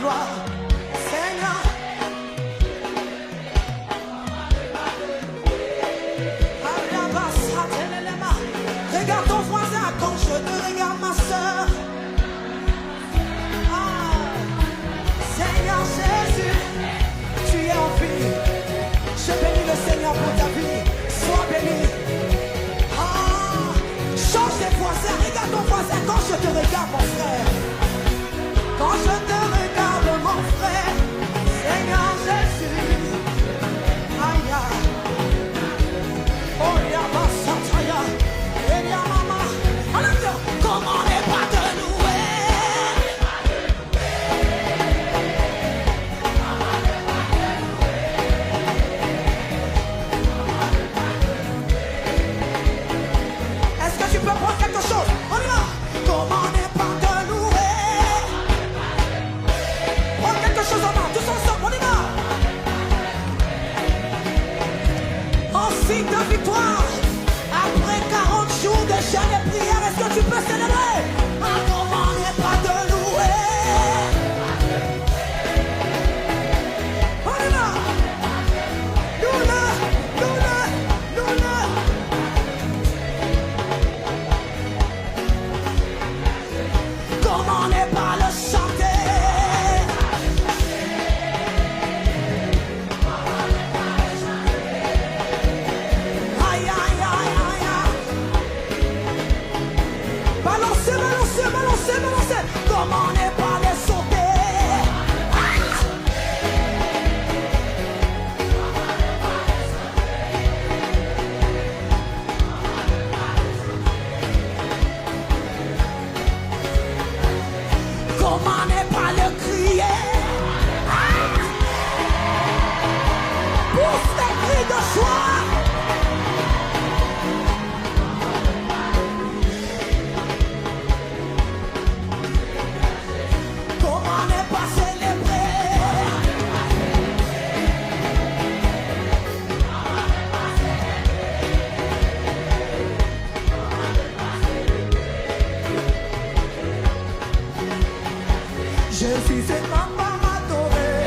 gloire. Seigneur. Regarde ton voisin quand je te regarde, ma soeur. Seigneur Jésus, tu es en vie. Je bénis le Seigneur pour ta vie. Sois béni. Change tes voisins. Regarde ton voisin quand je te regarde, mon frère. Quand je te regarde, mon frère. Seigneur Jésus. Aïe, aïe. Oh, y'a Santaya. Et y'a maman. Alors, comment n'est pas de louer? Est-ce que tu peux prendre quelque chose? On y va. Comment n'est pas de louer? Prends quelque chose en main. Tous ensemble, on y va. En signe de victoire. Après 40 jours de jeûne et prière, est-ce que tu peux célébrer? Comment n'est pas de louer? On y va. Loue-le, loue-le, loue-le. Comment n'est pas le chanter? Aïe, aïe, aïe, aïe, aïe. Balancez, balancez, balancez, balancez. Comment n'est pas les sauter? Comment n'est pas le crier? Pousse des cris de joie. Comment ne pas célébrer? Jésus c'est maman m'adorer.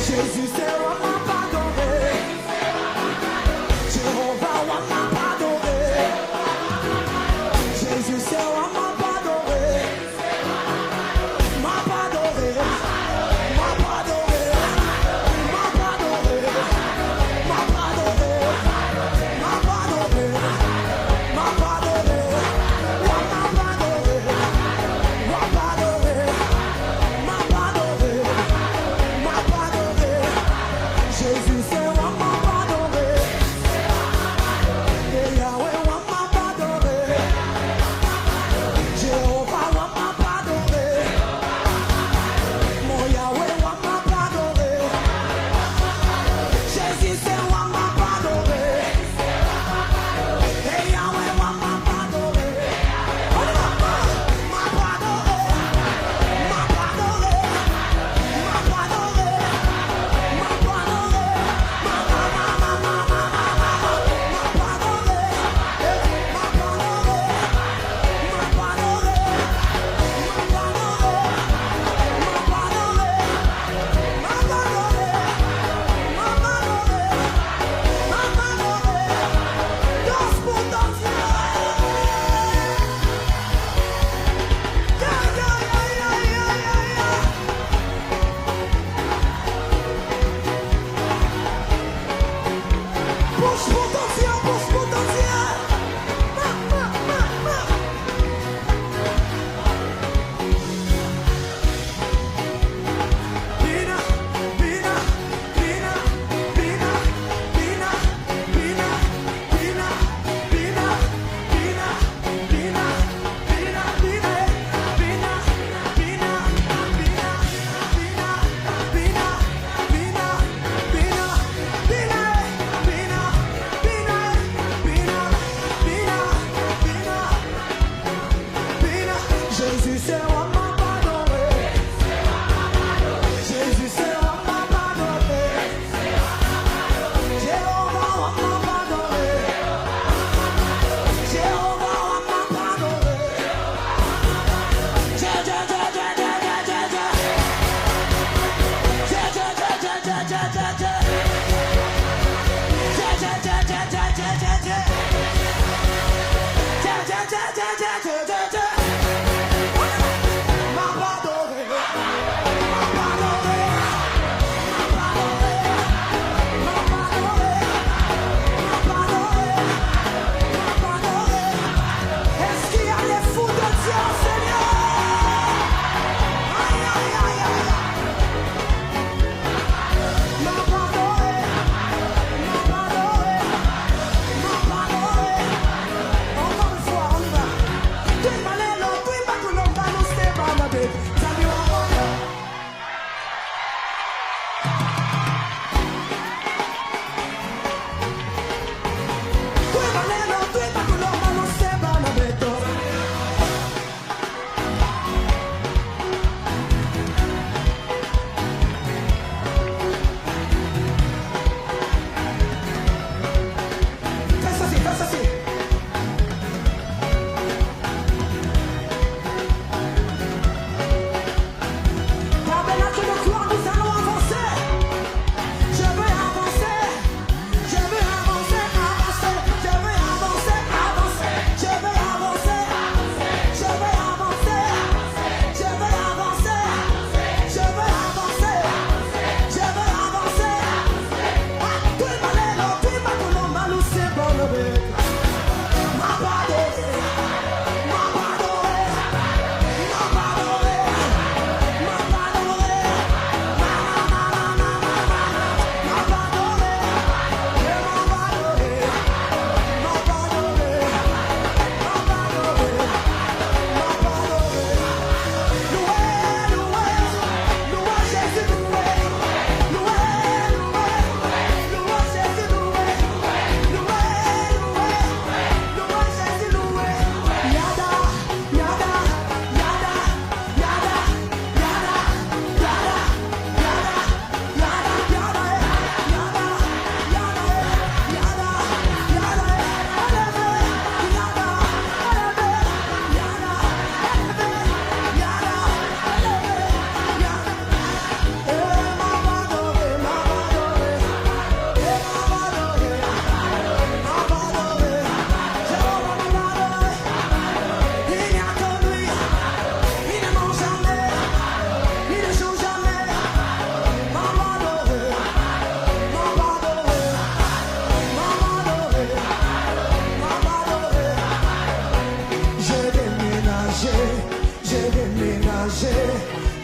Jésus c'est maman m'adorer. Jéhovah maman m'adorer. Jésus c'est maman m'adorer. M'a pas adoré, m'a pas adoré, m'a pas adoré, m'a pas adoré, m'a pas adoré, m'a pas adoré, m'a pas adoré, m'a pas adoré,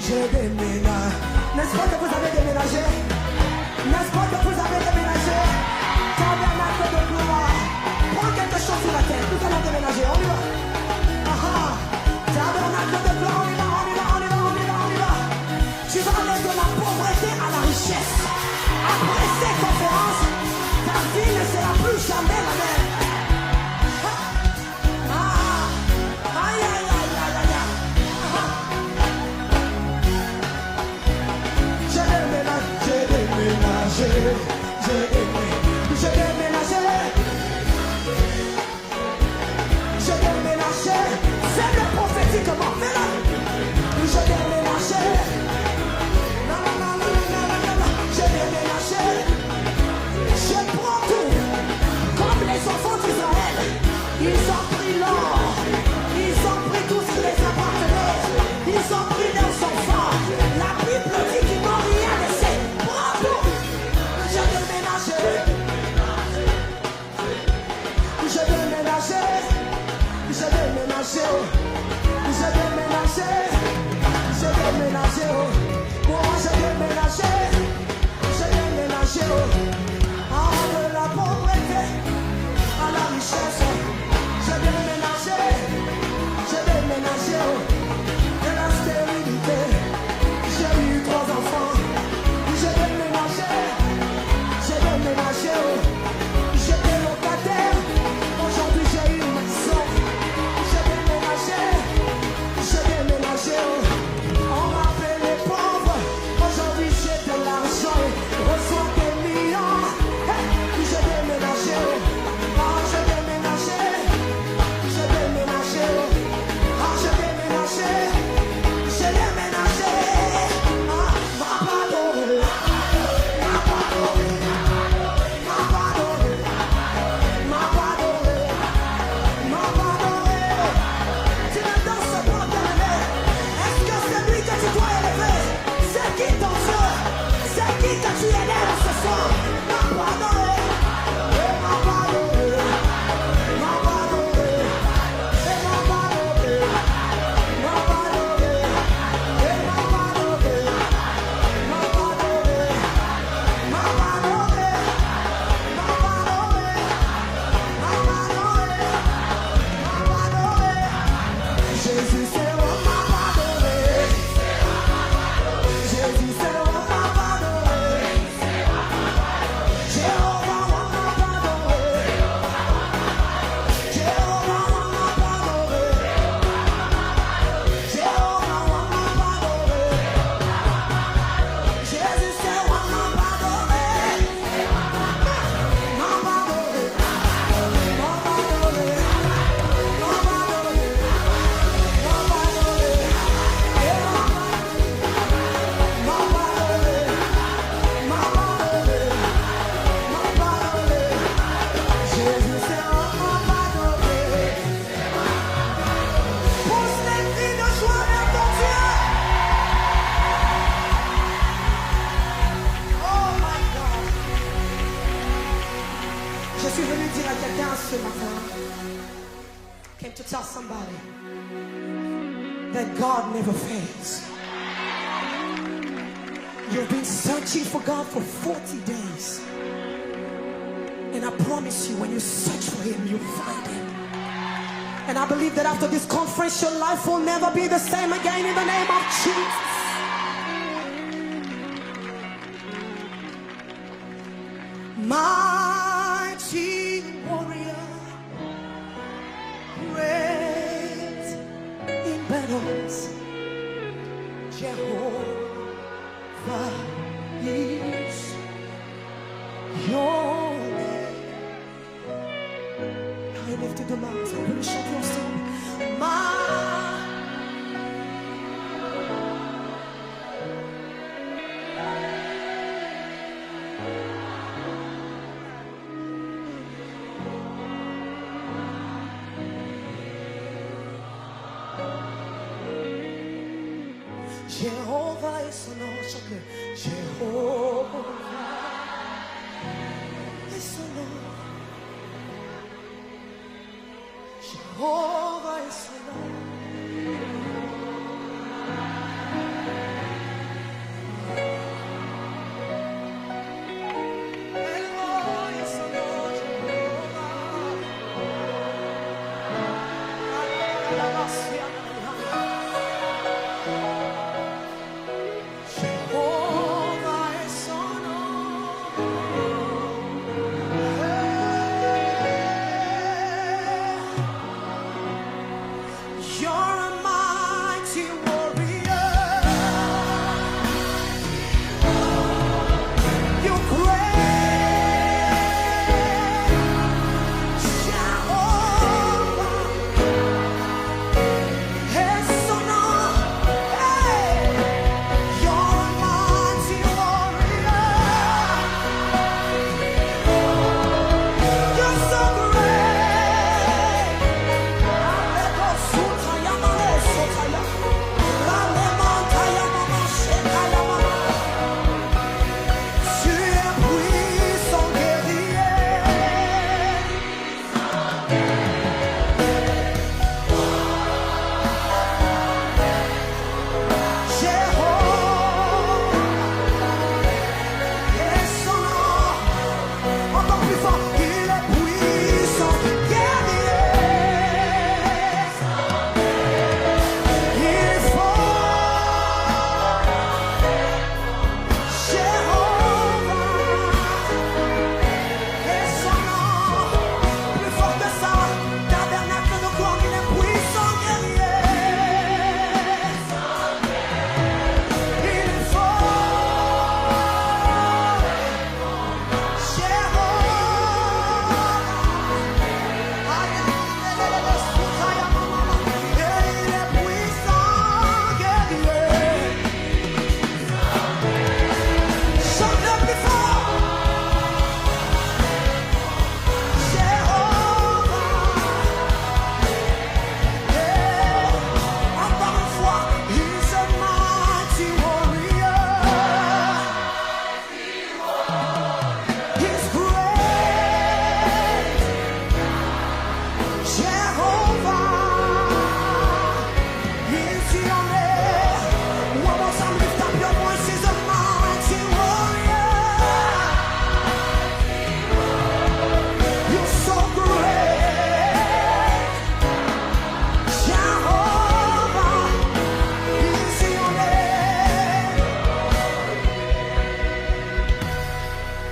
J'ai déménagé. N'est-ce pas que vous avez déménagé? N'est-ce pas que vous avez déménagé? Tabernacle de gloire. Prends quelque chose sur la tête. Nous allons déménager. On y va. Tabernacle de gloire. On y va, on y va, on y va, on y va, on y va. Tu vas aller de la pauvreté à la richesse. Après ces conférences, ta vie ne sera plus jamais la même. J'ai déménagé, c'est le prophétiquement, fais-le. J'ai déménagé, non, non, non, non, non, non, non, non. J'ai déménagé, je prends tout, comme les enfants d'Israël. Ils ont pris l'or, ils ont pris tout ce qui les appartenait, ils ont pris leurs enfants. La Bible dit qu'ils n'ont rien laissé. Bravo. J'ai déménagé, j'ai déménagé, j'ai déménagé, j'ai déménagé, j'ai déménagé, moi j'ai déménagé, j'ai déménagé, de la pauvreté à la richesse, j'ai déménagé, de la stérilité, j'ai eu 3 enfants, j'ai déménagé. J'ai déménagé, j'étais locataire, aujourd'hui j'ai une maison. J'ai déménagé, Came to tell somebody that God never fails. You've been searching for God for 40 days. And I promise you, when you search for him, you'll find him. And I believe that after this conference, your life will never be the same again in the name of Jesus. Mighty warrior, great in battles, Jehovah is your name. I lifted the mouth, worship your soul. Jehovah est son nom, chante-le. Jehovah est son nom. Jehovah est son nom.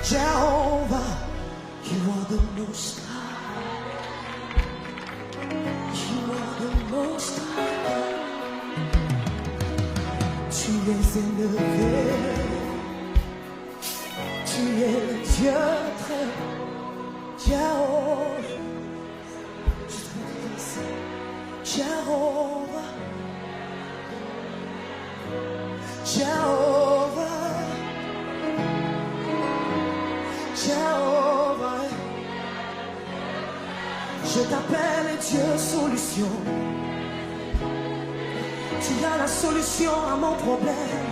Jehovah, you are the most high. You are the most high. Tu es élevé. Tu es le Dieu très haut. Jehovah. Je te remercie. Jehovah. Jehovah. Jehovah, je t'appelle Dieu solution. Tu as la solution à mon problème.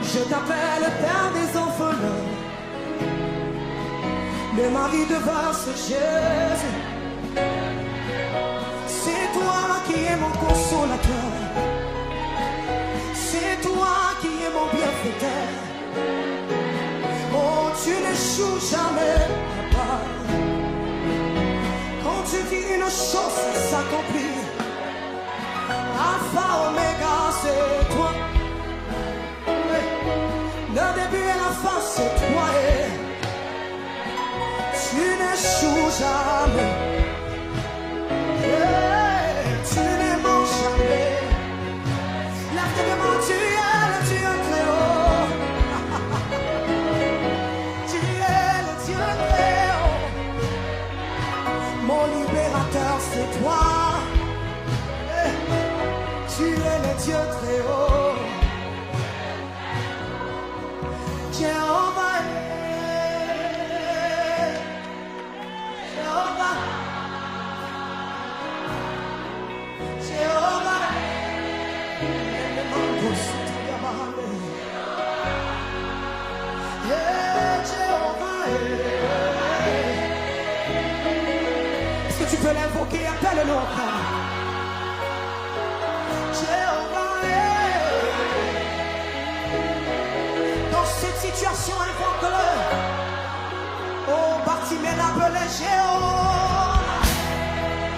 Je t'appelle Père des orphelins, Mais ma vie devant ce Jésus, c'est toi qui es mon consolateur, c'est toi qui es mon bienfaiteur. Oh, tu n'échoues jamais, papa. Quand tu dis une chose, ça s'accomplit. Alpha, Oméga, c'est toi. Le début et la fin, c'est toi. Tu n'échoues jamais. Tu ne manges jamais. Lève tes mains, tu es le Dieu très haut. Tu es le Dieu très haut. Mon libérateur, c'est toi. Tu es le Dieu très haut. Jéhovah, Jéhovah, Jéhovah, est-ce que tu peux l'invoquer? Appelle-le encore. Dans cette situation, invoque-le. Oh, Bartimée l'appelait Jéhovah.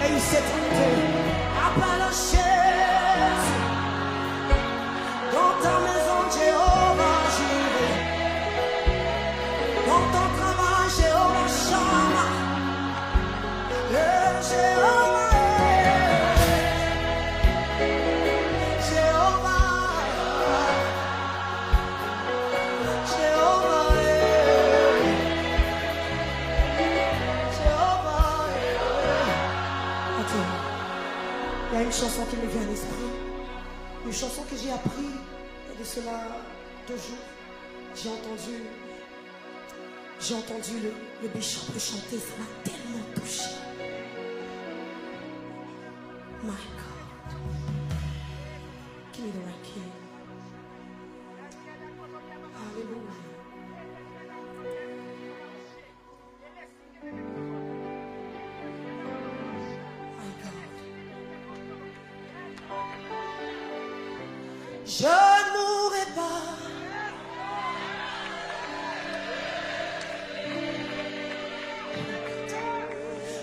Et il s'est trompé. Appelle Jésus. Dans ta maison, Jéhovah, j'irai. Dans ton travail, Jéhovah, Shama. Jéhovah. Il y a une chanson qui me vient à l'esprit, une chanson que j'ai appris il y a de cela 2 jours. J'ai entendu le bishop le chanter, ça m'a tellement touché. My God, give me the right key. Hallelujah. Je ne mourrai pas.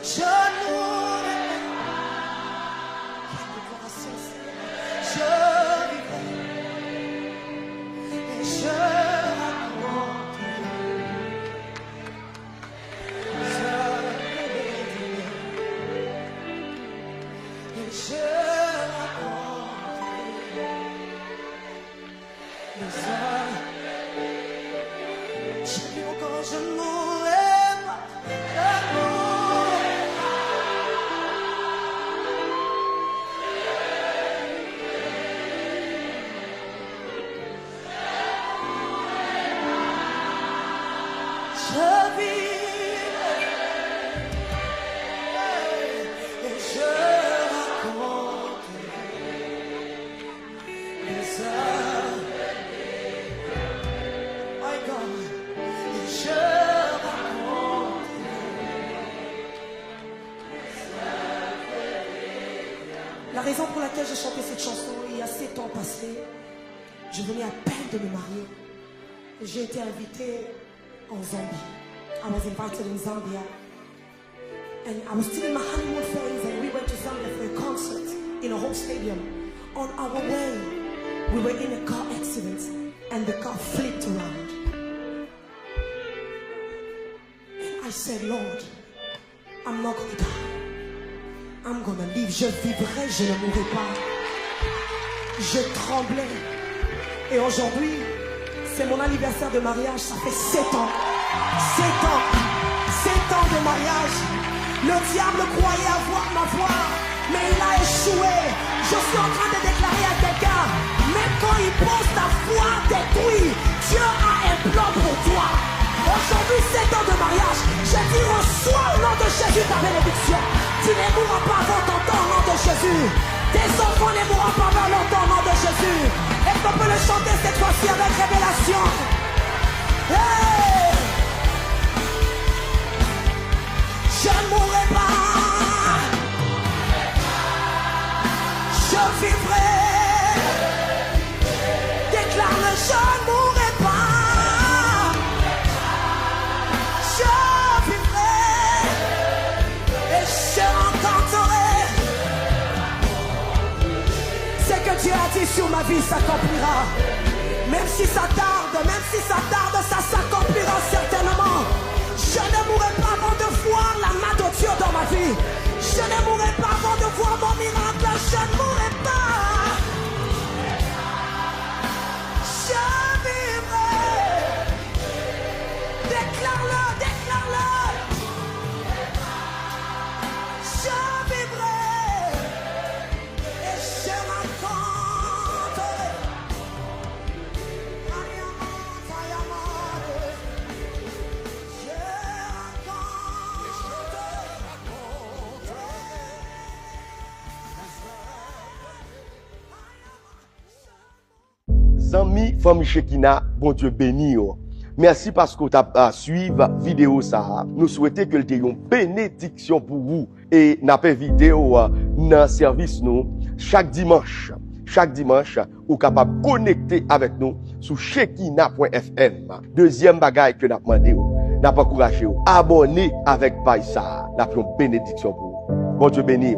Je ne mourrai pas. Je vivrai et je raconterai. Et je je ne mourrai pas, je ne mourrai pas. Je vivrai et je raconterai les heures. My God. La raison pour laquelle j'ai chanté cette chanson, il y a 7 ans passés, je venais à peine de me marier. J'ai été invitée en Zambie. I was invited in Zambia. And I was still in my honeymoon phase, and we went to Zambia for a concert in a home stadium. On our way, we were in a car accident, and the car flipped around. And I said, Lord, I'm not going to die. I'm gonna live. Je vivrai, je ne mourrai pas. Je tremblais. Et aujourd'hui, c'est mon anniversaire de mariage. Ça fait 7 ans. 7 ans. 7 ans de mariage. Le diable croyait avoir ma voix, mais il a échoué. Je suis en train de déclarer à quelqu'un, même quand il pose ta foi détruite, Dieu a un plan pour toi. Aujourd'hui, 7 ans de mariage, je dis reçois au nom de Jésus ta bénédiction. Tu ne mourras pas avant ton temps au nom de Jésus. Tes enfants ne mourront pas avant leur temps au nom de Jésus. Est-ce qu'on peut le chanter cette fois-ci avec révélation? Hey! je ne mourrai pas. Je vivrai. Déclare-le, je ne mourrai pas. Je vivrai. Et je rencontrerai. Ce que Dieu a dit sur ma vie s'accomplira. Même si ça tarde, ça s'accomplira certainement. Je ne mourrai pas avant de voir la main de Dieu dans ma vie. Je ne mourrai pas avant de voir mon miracle. Je ne mourrai pas. Je vivrai. Déclare-le, déclare-le. Je vivrai. Et je rencontrerai. Zami, famille Shekina, bon Dieu béni. Merci parce que tu as suivi la vidéo ça. Nous souhaitons que tu aies une bénédiction pour vous. Et nous avons vidéo dans le service nous chaque dimanche. Chaque dimanche, vous êtes capable de connecter avec nous sur shekina.fm. Deuxième bagaille que nous avons demandé, nous avons encouragé, abonnez avec Païsa. Nous avons une bénédiction pour vous. Bon Dieu béni.